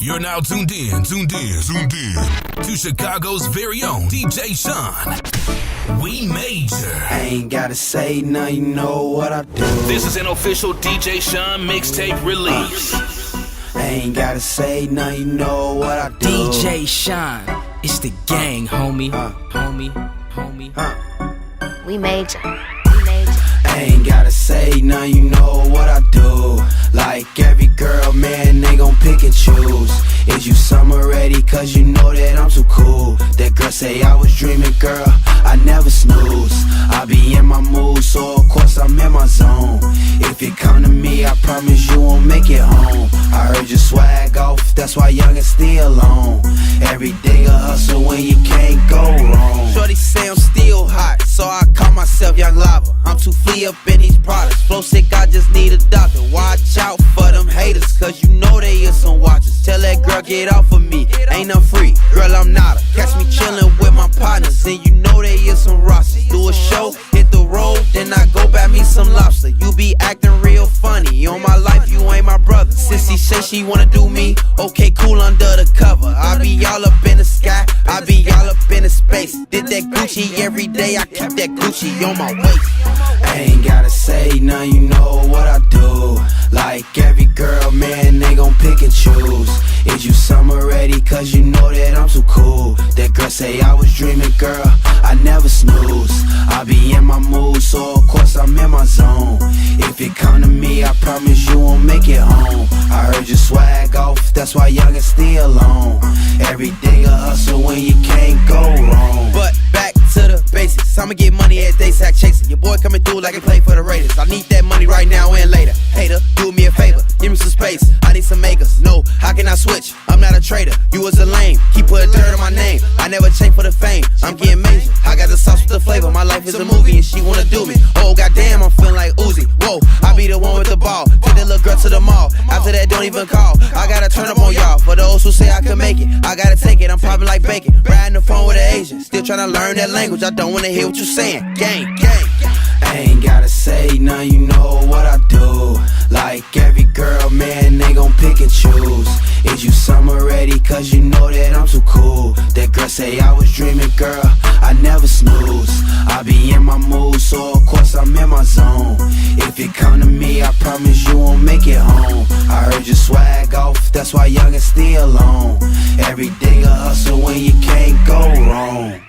You're now tuned in to Chicago's very own DJ Sean. We Major. I ain't gotta say nothing, you know what I do. This is an official DJ Sean mixtape release. I ain't gotta say nothing, you know what I do. DJ Sean, it's the gang, homie. We Major. I ain't gotta say nothing, you know what I do. Like every girl, man, they gon' pick and choose. Is you summer ready? Cause you know that I'm too cool. That girl say I was dreaming, girl, I never snooze. I be in my mood, so of course I'm in my zone. If you come to me, I promise you won't make it home. I heard you swag off, that's why young and still on. Every day a hustle when you can't go wrong. Shorty say I'm still hot, so I call myself Young Lava. I'm too flea up in these products. Flow sick, I just need a doctor. Watch out for them haters, cause you know they is some watchers. Tell that girl get off of me, ain't no free. Girl, I'm not a. Catch me chillin' with my partners, and you know they is some rosters. Do a show, hit the road, then I go buy me some lobster. You be acting real funny, on my life you ain't my brother. Sissy say she wanna do me, okay cool under the cover. I be all up in the sky, I be all up in the space. Did that Gucci every day, I keep that Gucci on my waist. I ain't gotta say nothing, you know what I do. Like every girl, man, they gon' pick and choose. Is you summer ready? Cause you know that I'm too cool. That girl say I was dreaming, girl, I never snooze. I be in my mood, so of course I'm in my zone. If you come to me, I promise you won't make it home. I heard you swag off, that's why young and still on. Every day a hustle when you can't go wrong. But back to the basics, I'ma get money as they sack chasing. Your boy coming through like he play for the Raiders. I need that money right now and later. Hater, do me a favor, give me some space, I need some acres. No, how can I switch? I'm not a trader, you was a lame. Keep putting dirt on my name, I never change for the fame. I'm getting major, I got the sauce with the flavor. My life is a movie and she wanna do me. Oh goddamn, I'm feeling like Uzi. Whoa, I be the one with the ball. Take the little girl to the mall. After that, don't even call. I gotta turn up on y'all. For those who say I can make it, I gotta take it. I'm popping like bacon. Riding the phone with an Asian. Still tryna learn that language. I don't wanna hear what you saying. Gang. I ain't gotta say nothing, you know what I do. Like every girl, man, they gon' pick and choose. Is you summer ready? Cause you know that I'm too cool. That girl say I was dreaming, girl, I never snooze. I be in my mood, so of course I'm in my zone. If you come to me, I promise you won't make it home. I heard you swag off, that's why young and still on. Every day a hustle when you can't go wrong.